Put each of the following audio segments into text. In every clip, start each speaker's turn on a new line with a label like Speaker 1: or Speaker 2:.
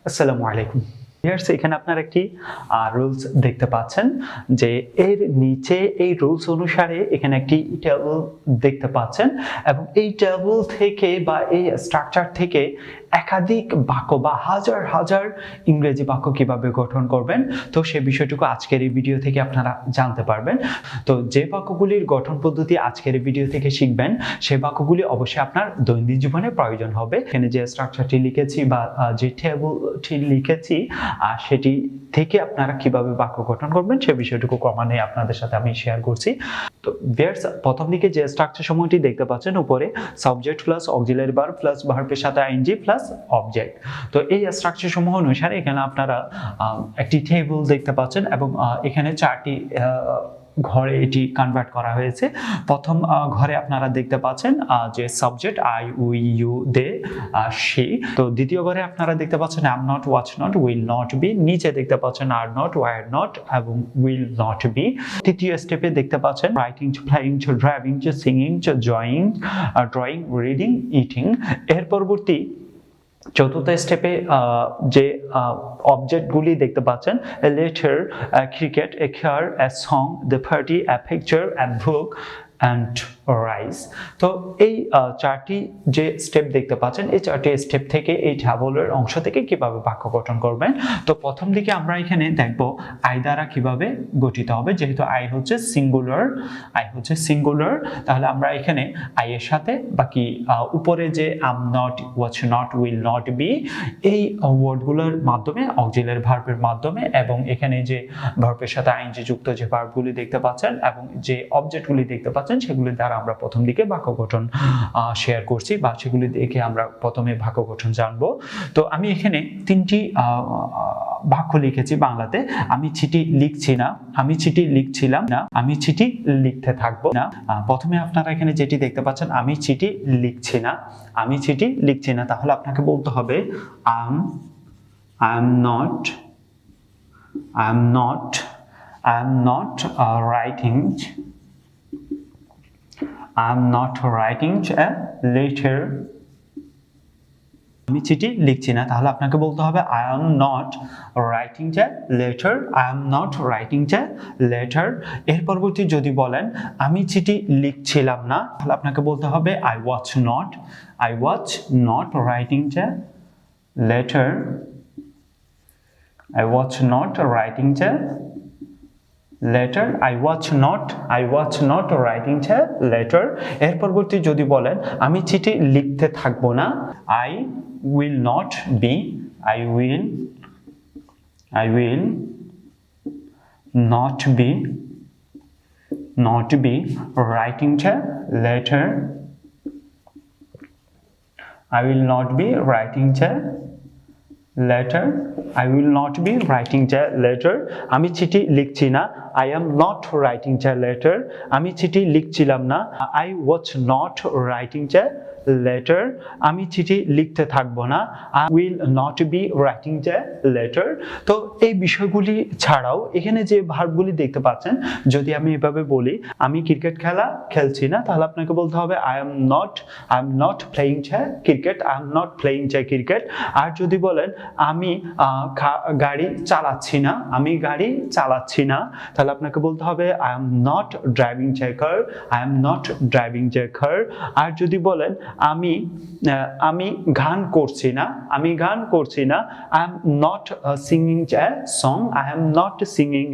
Speaker 1: আসসালামু আলাইকুম। এখানে আপনারা একটি রুলস দেখতে পাচ্ছেন যে এর নিচে এই রুলস অনুসারে এখানে একটি টেবিল দেখতে পাচ্ছেন এবং এই টেবিল থেকে বা এই স্ট্রাকচার থেকে একাধিক বাক্য বা হাজার হাজার ইংরেজি বাক্য কিভাবে গঠন করবেন, তো সেই বিষয়টুকু আজকের এই ভিডিও থেকে আপনারা জানতে পারবেন। তো যে বাক্যগুলির গঠন পদ্ধতি আজকের এই ভিডিও থেকে শিখবেন, সেই বাক্যগুলি অবশ্যই আপনার দৈনন্দিন জীবনে প্রয়োজন হবে। এখানে যে স্ট্রাকচারটি লিখেছি বা যে টেবিলটি লিখেছি সেটি থেকে আপনারা কিভাবে বাক্য গঠন করবেন সে বিষয়টুকু ক্রমান্বয়ে আপনাদের সাথে আমি শেয়ার করছি। তো ভিউয়ার্স, প্রথম দিকে যে স্ট্রাকচার সমূহটি দেখতে পাচ্ছেন উপরে, subject plus auxiliary verb plus ভার্বের সাথে আইএনজি প্লাস অবজেক্ট। তো এই স্ট্রাকচার সমূহ অনুসারে এখানে আপনারা একটি টেবিল দেখতে পাচ্ছেন এবং এখানে চারটি ঘরে এটি কনভার্ট করা হয়েছে। প্রথম ঘরে আপনারা দেখতে পাচ্ছেন যে subject I, we, you, they, she. তো দ্বিতীয় ঘরে আপনারা দেখতে পাচ্ছেন am not, was not, will not be. নিচে দেখতে পাচ্ছেন আর নট, ওয়ার নট এবং উইল নট বি। তৃতীয় স্টেপে দেখতে পাচ্ছেন writing, playing, driving, singing, joying, drawing, reading, eating. এর পরবর্তী চতুর্থ স্টেপে যে অবজেক্টগুলি দেখতে পাচ্ছেন, a letter, cricket, a car, a song, the party, a picture, a book and rice. তো এই চারটি যে স্টেপ দেখতে পাচ্ছেন, এই চারটি স্টেপ থেকে এই টেবিলের অংশ থেকে কিভাবে বাক্য গঠন করবেন। তো প্রথম দিকে আমরা এখানে দেখব আই দ্বারা কিভাবে গঠিত হবে। যেহেতু আই হচ্ছে সিঙ্গুলার, তাহলে আমরা এখানে আই এর সাথে বাকি উপরে যে am not, was not, will not be, এই ওয়ার্ডগুলোর মাধ্যমে, অক্সিলারি ভার্বের মাধ্যমে এবং এখানে যে ভার্বের সাথে আইএনজি যুক্ত যে ভার্বগুলি দেখতে পাচ্ছেন এবং যে অবজেক্টগুলি দেখতে পাচ্ছেন, সেগুলি দ্বারা আমরা প্রথম দিকে বাক্য গঠন শেয়ার করছি বা সেগুলি দেখে আমরা প্রথমে বাক্য গঠন জানবো। তো আমি এখানে তিনটি বাক্য লিখেছি বাংলাতে। আমি চিঠি লিখছি না, আমি চিঠি লিখছিলাম না, আমি চিঠি লিখতে থাকবো না। প্রথমে আপনারা এখানে যেটি দেখতে পাচ্ছেন, আমি চিঠি লিখছি না, আমি চিঠি লিখছি না, তাহলে আপনাকে বলতে হবে I'm not writing a letter. আমি চিঠি লিখছি না, তাহলে আপনাকে বলতে হবে I am not writing a letter. এর পরবর্তী যদি বলেন আমি চিঠি লিখছিলাম না, তাহলে আপনাকে বলতে হবে I was not writing a letter. I was not writing a letter. এর পরবর্তী যদি বলেন আমি চিঠি লিখতে থাকবো না, I will not be writing a letter. I will not be writing a letter. আমি চিঠি লিখছি না, I am not writing a letter. আমি চিঠি লিখছিলাম না, I was not writing a letter. আমি চিঠি লিখতে থাকবো না, I will not be writing a letter. তো এই বিষয়গুলি ছাড়াও এখানে যে ভার্বগুলি দেখতে পাচ্ছেন, যদি আমি এভাবে বলি আমি ক্রিকেট খেলছি না, তাহলে আপনাকে বলতে হবে I am not playing a cricket. আর যদি বলেন আমি গাড়ি চালাচ্ছি না, তাহলে আপনাকে বলতে হবে I am not driving a car. আর যদি বলেন আমি গান করছি না, I am not singing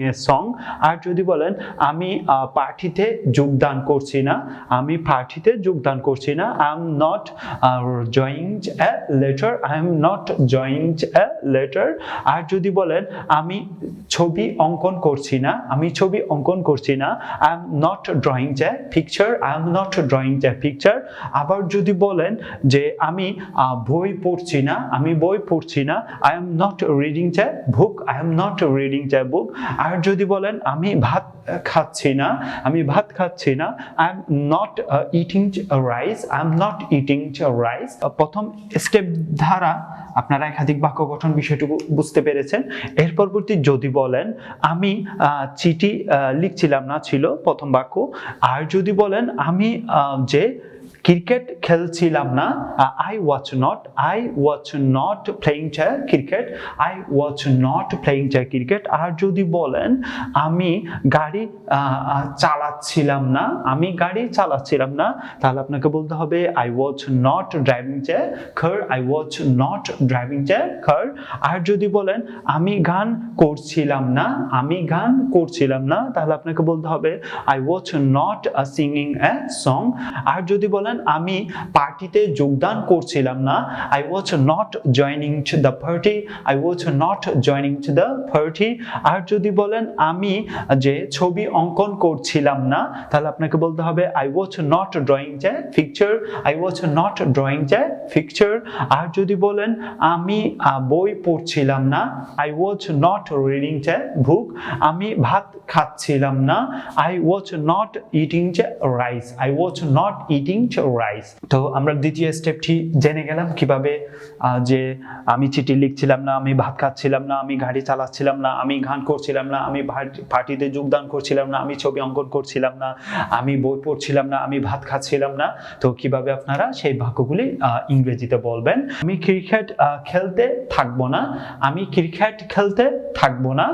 Speaker 1: a song. আর যদি বলেন আমি পার্টিতে যোগদান করছি না, I am not joining a letter. আর যদি বলেন আমি ছবি অঙ্কন করছি না, I am not drawing a picture. আবার যদি বলেন যে আমি বই পড়ছি না, I am not reading a book. আর যদি বলেন আমি ভাত খাচ্ছি না, I am not eating rice. প্রথম স্টেপ দ্বারা আপনারা একাধিক বাক্য গঠন বিষয়টুকু বুঝতে পেরেছেন। এর পরবর্তী যদি বলেন আমি চিঠি লিখছিলাম না ছিল প্রথম বাক্য। আর যদি বলেন আমি যে ক্রিকেট খেলছিলাম না, I was not playing cricket, I was not playing cricket। আর যদি বলেন আমি গাড়ি চালাচ্ছিলাম না, আমি গাড়ি চালাচ্ছিলাম না, তাহলে আপনাকে বলতে হবে I was not driving a car, I was not driving a car। আর যদি বলেন আমি গান করছিলাম না, আমি গান করছিলাম না, তাহলে আপনাকে বলতে হবে I was not singing a song। আর যদি বলেন আমি পার্টিতে যোগদান করছিলাম না, I was not joining to the party, I was not joining to the party। আর যদি বলেন আমি যে ছবি অঙ্কন করছিলাম না, তাহলে আপনাকে বলতে হবে I was not drawing a picture, I was not drawing a picture। আর যদি বলেন আমি বই পড়ছিলাম না, I was not reading a book, আমি ভাত খাচ্ছিলাম না, I was not eating rice, I was not eating rice। তো আমরা দ্বিতীয় স্টেপটি জেনে গেলাম কিভাবে যে আমি চিঠি লিখছিলাম না, আমি ভাত খাচ্ছিলাম না, আমি গাড়ি চালাচ্ছিলাম না, আমি গান করছিলাম না, আমি পার্টিতে যোগদান করছিলাম না, আমি ছবি অঙ্কন করছিলাম না, আমি বই পড়ছিলাম না, আমি ভাত খাচ্ছিলাম না। তো কিভাবে আপনারা সেই বাক্যগুলি ইংরেজিতে বলবেন। আমি ক্রিকেট খেলতে থাকবো না, আমি ক্রিকেট খেলতে থাকবো না,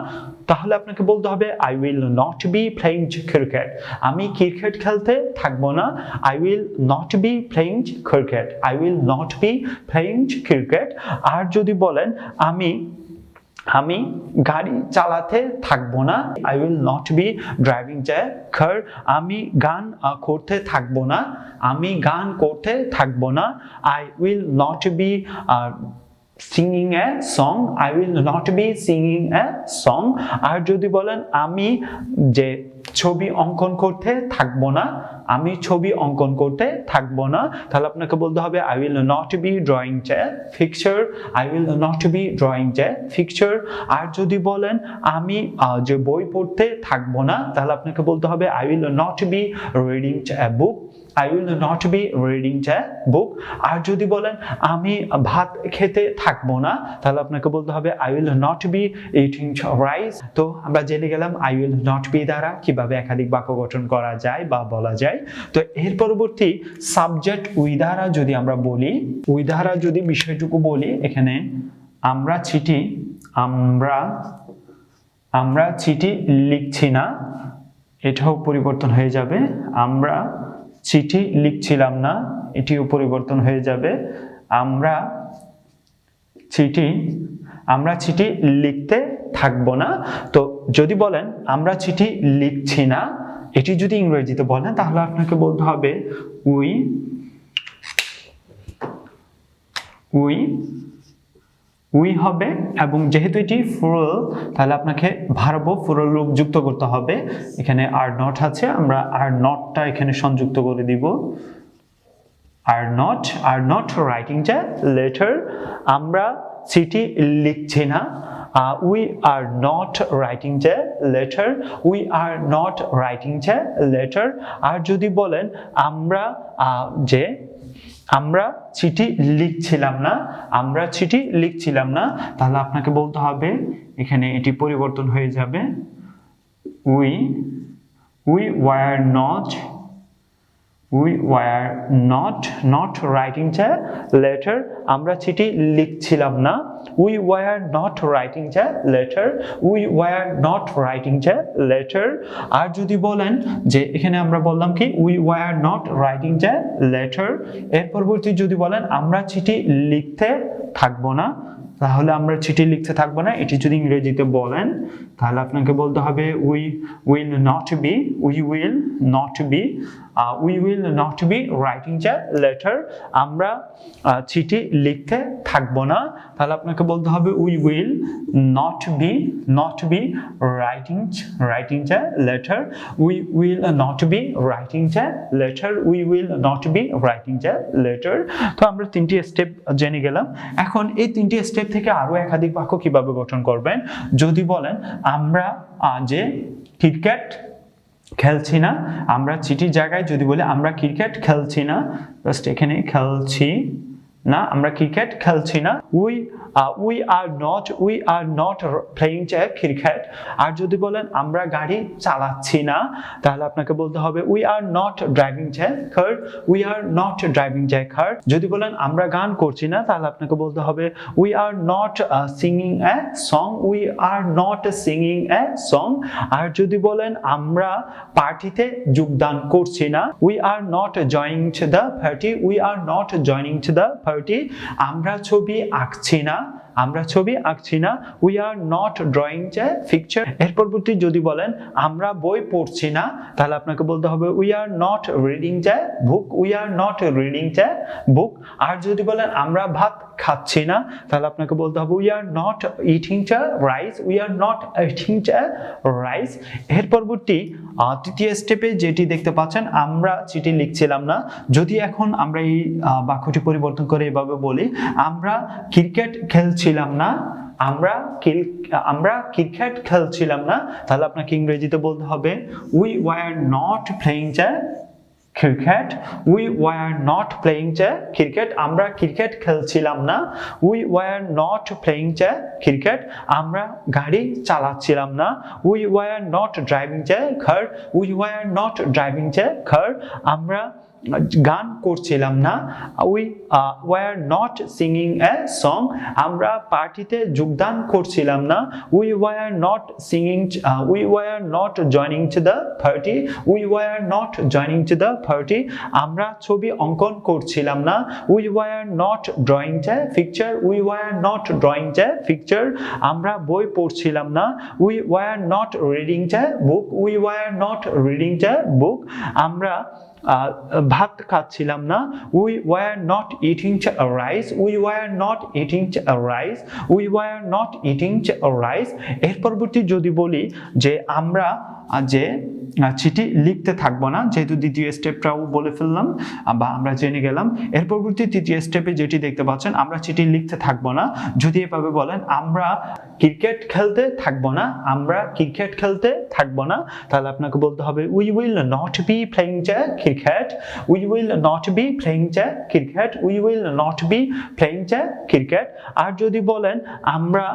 Speaker 1: তাহলে আপনাকে বলতে হবে I will not be playing cricket, আমি ক্রিকেট খেলতে থাকবো না, I will not be playing cricket, I will not be playing cricket। আর যদি বলেন আমি গাড়ি চালাতে থাকবো না, I will not be driving a car, আমি গান করতে থাকবো না, আমি গান করতে থাকবো না, I will not be singing a song, I will not be singing a song। আর যদি বলেন আমি যে ছবি অঙ্কন করতে থাকবো না, আমি ছবি অঙ্কন করতে থাকবো না, তাহলে আপনাকে বলতে হবে I will not be drawing a picture, I will not be drawing a picture। আর যদি বলেন আমি যে বই পড়তে থাকবো না, তাহলে আপনাকে বলতে হবে I will not be reading a book, I will not be reading a book। আর যদি বলেন আমি ভাত খেতে থাকবো না, তাহলে আপনাকে বলতে হবে I will not be eating rice। তো আমরা জেনে গেলাম I will not be দ্বারা কিভাবে একাধিক বাক্য গঠন করা যায় বা বলা যায়। তো এর পরবর্তী সাবজেক্ট উই দ্বারা যদি আমরা বলি, উই দ্বারা যদি বিষয়টুকু বলি, এখানে আমরা চিঠি লিখছি না, এটাও পরিবর্তন হয়ে যাবে। আমরা চিঠি লিখছিলাম না, এটিও পরিবর্তন হয়ে যাবে। আমরা চিঠি লিখতে থাকবো না। তো যদি বলেন আমরা চিঠি লিখছি না, এটি যদি ইংরেজিতে বলেন, তাহলে আপনাকে বলতে হবে উই হবে, এবং যেহেতু এটি ফুরাল, তাহলে আপনাকে ভার্ব ফুরাল রূপ যুক্ত করতে হবে। এখানে আর নট আছে, আমরা আর নটটা এখানে সংযুক্ত করে দিব। Are not writing a letter, আমরা চিঠি লিখছি না, we are not writing a letter, we are not writing a letter। আর যদি বলেন আমরা চিঠি লিখছিলাম না, আমরা চিঠি লিখছিলাম না, তাহলে আপনাকে বলতে হবে, এখানে এটি পরিবর্তন হয়ে যাবে, we were not writing a letter, আমরা চিঠি লিখছিলাম না, we were not writing a letter, we were not writing a letter। আর যদি বলেন যে এখানে আমরা বললাম কি we were not writing a letter, এর পরবর্তী যদি বলেন আমরা চিঠি লিখতে থাকবো না, তাহলে আমরা চিঠি লিখতে থাকবো না, এটি যদি ইংরেজিতে বলেন, তাহলে আপনাকে বলতে হবে we will not be writing a letter, আমরা চিঠি লিখতে থাকবো না, তাহলে আপনাকে বলতে হবে we will not be writing a letter, we will not be writing a letter, we will not be writing a letter। তো আমরা তিনটি স্টেপ জেনে গেলাম। এখন এই তিনটি স্টেপ থেকে আরো একাধিক বাক্য কিভাবে গঠন করবেন। যদি বলেন আমরা যে ক্রিকেট খেলছি না, আমরা চিঠির জায়গায় যদি বলি আমরা ক্রিকেট খেলছি না, জাস্ট এখানে খেলছি না, আমরা ক্রিকেট খেলছি না। we are not playing cricket। আর যদি বলেন আমরা গাড়ি চালাচ্ছি না, তাহলে আপনাকে বলতে হবে we are not driving a car। we are not driving a car। যদি বলেন আমরা গান করছি না, তাহলে আপনাকে বলতে হবে we are not singing a song। we are not singing a song। আর যদি বলেন আমরা পার্টিতে যোগদান করছি না, we are not joining to the party। we are not joining to the party। আমরা ছবি আঁকছি না, আমরা ছবি আঁকছি না, we are not drawing a picture। এর পরবর্তী যদি বলেন আমরা বই পড়ছি না, তাহলে আপনাকে বলতে হবে we are not reading a book। we are not reading a book। আর যদি বলেন আমরা ভাত খাচ্ছি না, তাহলে আপনাকে বলতে হবে we are not eating a rice। we are not eating a rice। এর পরবর্তী তৃতীয় স্টেপে যেটি দেখতে পাচ্ছেন, আমরা চিঠি লিখছিলাম না। যদি এখন আমরা এই বাক্যটি পরিবর্তন করে এভাবে বলি, আমরা ক্রিকেট খেলছিলাম না, আমরা ক্রিকেট খেলছিলাম না, তাহলে আপনাকে ইংরেজিতে বলতে হবে we were not playing a cricket। we were not playing a cricket। আমরা ক্রিকেট খেলছিলাম না, we were not playing a cricket। আমরা গাড়ি চালাচ্ছিলাম না, we were not driving a car। we were not driving a car। আমরা গান করছিলাম না, we were not singing a song। আমরা পার্টিতে যোগদান করছিলাম না, we were not singing we were not joining to the party। we were not joining to the party। আমরা ছবি অঙ্কন করছিলাম না, we were not drawing a picture। we were not drawing a picture। আমরা বই পড়ছিলাম না, we were not reading a book। we were not reading a book। আমরা ভাত খাচ্ছিলাম না, we were not eating a rice। we were not eating a rice। we were not eating a rice। এর পরবর্তী যদি বলি যে আমরা যে চিঠি লিখতে থাকবো না, যেহেতু দ্বিতীয় স্টেপটাও বলে ফেললাম বা আমরা জেনে গেলাম। এর পরবর্তী তৃতীয় স্টেপে যেটি দেখতে পাচ্ছেন, আমরা চিঠি লিখতে থাকবো না। যদি এভাবে বলেন আমরা ক্রিকেট খেলতে থাকবো না, আমরা ক্রিকেট খেলতে থাকবো না, তাহলে আপনাকে বলতে হবে we will not be playing a cricket। we will not be playing a cricket। we will not be playing a cricket। আর যদি বলেন আমরা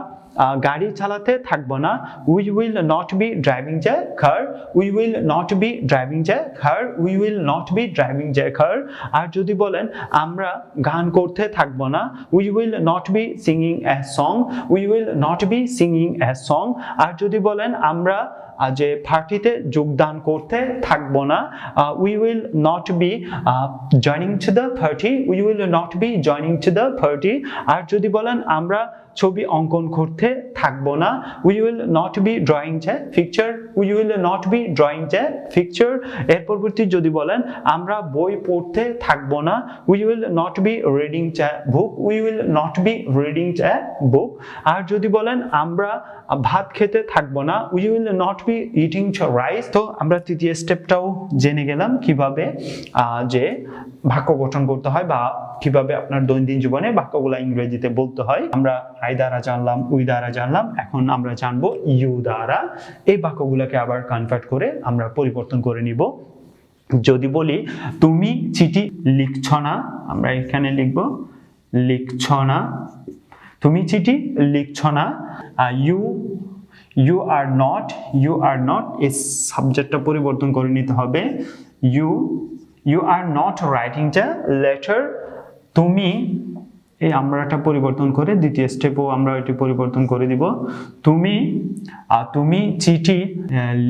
Speaker 1: গাড়ি চালাতে থাকবো না, we will not be driving a car। we will not be driving a car। we will not be driving a car। আর যদি বলেন আমরা গান করতে থাকবো না, we will not be singing a song। we will not be singing a song। আর যদি বলেন আমরা যে পার্টিতে যোগদান করতে থাকবো না, we will not be joining to the party। we will not be joining to the party। আর যদি বলেন আমরা ছবি অঙ্কন করতে থাকবো না, we will not be drawing a picture। we will not be drawing a picture। এর পরবর্তী যদি বলেন আমরা বই পড়তে থাকবো না, we will not be reading a book। we will not be reading a book। আর যদি বলেন আমরা ভাত খেতে থাকবো না, we will not be eating rice। তো আমরা তৃতীয় স্টেপটাও জেনে গেলাম কিভাবে যে বাক্য গঠন করতে হয় বা কিভাবে আপনার দৈনন্দিন জীবনে বাক্যগুলো ইংরেজিতে বলতে হয়। আমরা আই দ্বারা জানলাম, উই দ্বারা জানলাম, এখন আমরা জানবো ইউ দ্বারা। এই বাক্যগুলোকে আবার কনভার্ট করে আমরা পরিবর্তন করে নিব। যদি বলি তুমি চিঠি লিখছ না, আমরা এখানে লিখব লিখছ না, তুমি চিঠি লিখছ না। you are not এই সাবজেক্টটা পরিবর্তন করে নিতে হবে। you are not writing a letter। তুমি এই আমরাটা পরিবর্তন করে দ্বিতীয় স্টেপও আমরা এটি পরিবর্তন করে দিব। তুমি চিঠি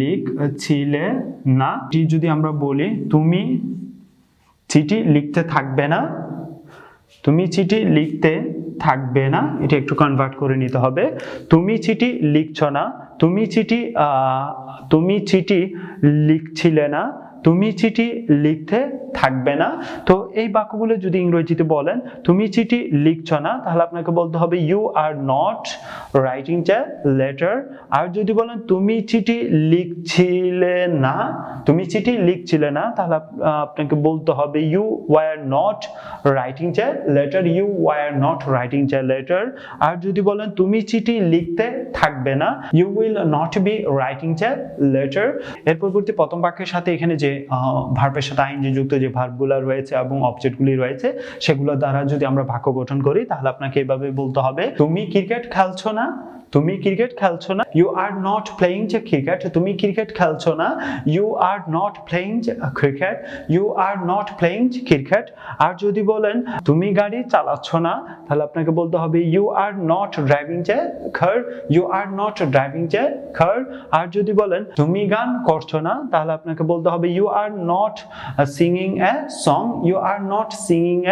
Speaker 1: লিখছিলে না। যদি আমরা বলি তুমি চিঠি লিখতে থাকবে না, তুমি চিঠি লিখতে থাকবে না, এটা একটু কনভার্ট করে নিতে হবে। তুমি চিঠি লিখছ না, তুমি চিঠি লিখছিলে না, তুমি চিঠি লিখতে থাকবে না। তো এই বাক্যগুলো যদি ইংরেজিতে বলেন তুমি চিঠি লিখছ না, তাহলে আপনাকে বলতে হবে you are not writing a letter আর যদি বলেন তুমি চিঠি লিখছিলে না তাহলে আপনাকে বলতে হবে you were not writing a letter আর যদি বলেন তুমি চিঠি লিখতে থাকবে না you will not be writing a letter এর পরবর্তী প্রথম বাক্যের সাথে এখানে যে ভার্বের সাথে আইএনজি যুক্ত যে ভার্বগুলো রয়েছে এবং অবজেক্টগুলি রয়েছে সেগুলো দ্বারা যদি আমরা বাক্য গঠন করি তাহলে আপনাকে এভাবে বলতে হবে তুমি ক্রিকেট খেলছো না you are not playing cricket তুমি ক্রিকেট খেলছো না you are not playing cricket আর যদি বলেন তুমি গাড়ি চালাচ্ছ না তাহলে আপনাকে বলতে হবে you are not driving a car আর যদি বলেন তুমি গান করছো না তাহলে আপনাকে বলতে হবে you are not singing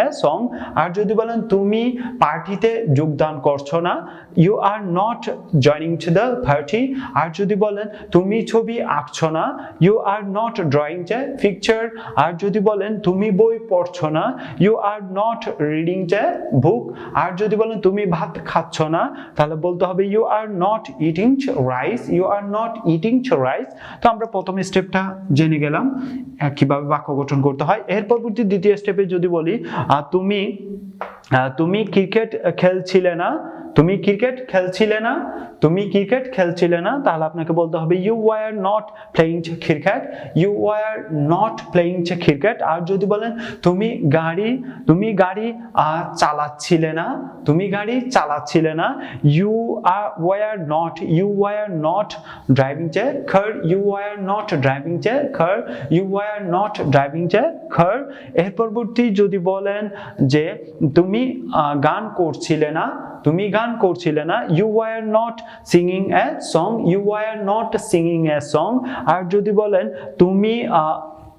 Speaker 1: a song আর যদি বলেন তুমি পার্টিতে যোগদান করছো না you are not joining to the party আর যদি বলেন তুমি ছবি আঁকছো না you are not drawing a picture আর যদি বলেন তুমি বই পড়ছো না you are not reading a book আর যদি বলেন তুমি ভাত খাচ্ছ না তাহলে বলতে হবে you are not eating rice তো আমরা প্রথম স্টেপটা জেনে গেলাম কিভাবে বাক্য গঠন করতে হয় এর পরবর্তী দ্বিতীয় স্টেপে যদি বলি তুমি ক্রিকেট খেলছিলে না তাহলে আপনাকে বলতে হবে you were not playing cricket আর যদি বলেন তুমি গাড়ি চালাচ্ছিলে না you were not driving a car এর পরবর্তী যদি বলেন যে তুমি গান করছিলে না you were not singing a song আর যদি বলেন তুমি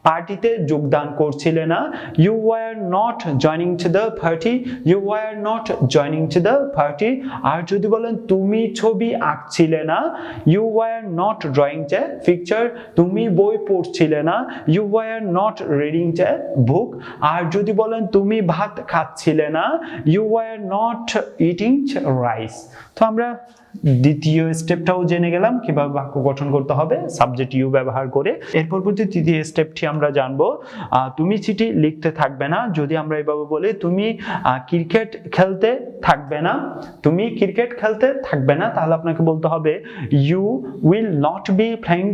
Speaker 1: পার্টিতে যোগদান করছিলে না you were not joining to the party আর যদি বলেন তুমি ছবি আঁকছিলে না you were not drawing a picture তুমি বই পড়ছিলে না you were not reading a book আর যদি বলেন তুমি ভাত খাচ্ছিলে না you were not eating rice তো আমরা দ্বিতীয় স্টেপটাও জেনে গেলাম কিভাবে বাক্য গঠন করতে হবে সাবজেক্ট ইউ ব্যবহার করে এর পরবর্তী তৃতীয় স্টেপটি আমরা জানবো তুমি চিঠি লিখতে থাকবে না যদি আমরা এইভাবে বলি তুমি ক্রিকেট খেলতে থাকবে না তাহলে আপনাকে বলতে হবে you will not be playing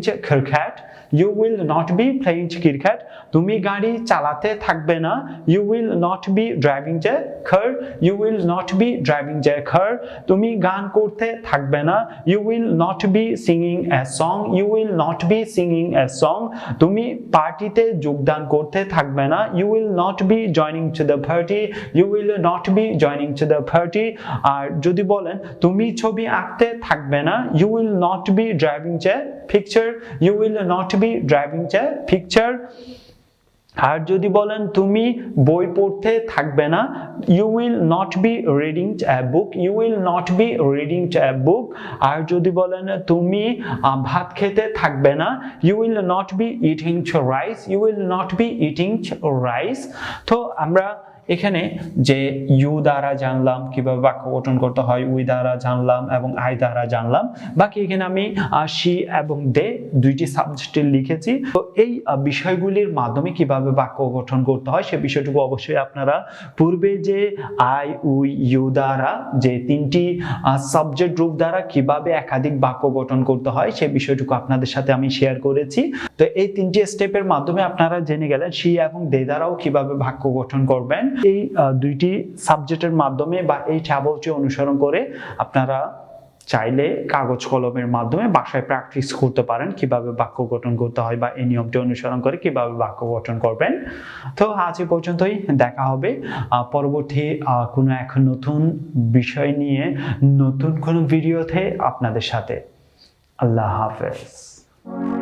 Speaker 1: cricket তুমি গাড়ি চালাতে থাকবে না you will not be driving a car তুমি গান করতে থাকবে না you will not be singing a song তুমি পার্টিতে যোগদান করতে থাকবে না you will not be joining to the party আর যদি বলেন তুমি ছবি আঁকতে থাকবে না you will not be driving a picture আর যদি বলেন তুমি বই পড়তে থাকবে না you will not be reading a book আর যদি বলেন তুমি ভাত খেতে থাকবে না you will not be eating rice তো আমরা এখানে যে ইউ দ্বারা জানলাম কিভাবে বাক্য গঠন করতে হয় উই দ্বারা জানলাম এবং আই দ্বারা জানলাম বাকি এখানে আমি শি এবং দে দুইটি সাবজেক্টে লিখেছি তো এই বিষয়গুলির মাধ্যমে কিভাবে বাক্য গঠন করতে হয় সে বিষয়টুকু অবশ্যই আপনারা পূর্বে যে আই উই ইউ দ্বারা যে তিনটি সাবজেক্ট গ্রুপ দ্বারা কিভাবে একাধিক বাক্য গঠন করতে হয় সে বিষয়টুকু আপনাদের সাথে আমি শেয়ার করেছি তো এই তিনটি স্টেপের মাধ্যমে আপনারা জেনে গেলেন শি এবং দে দ্বারাও কিভাবে বাক্য গঠন করবেন এই দুইটি সাবজেক্টের মাধ্যমে বা এই ট্যাবলটি অনুসরণ করে আপনারা চাইলে কাগজ কলমের মাধ্যমে বাসায় প্র্যাকটিস করতে পারেন কিভাবে বাক্য গঠন করতে হয় বা এই নিয়মটি অনুসরণ করে কিভাবে বাক্য গঠন করবেন তো আজ এই পর্যন্তই দেখা হবে পরবর্তী কোনো এক নতুন বিষয় নিয়ে নতুন কোনো ভিডিওতে আপনাদের সাথে আল্লাহ হাফেজ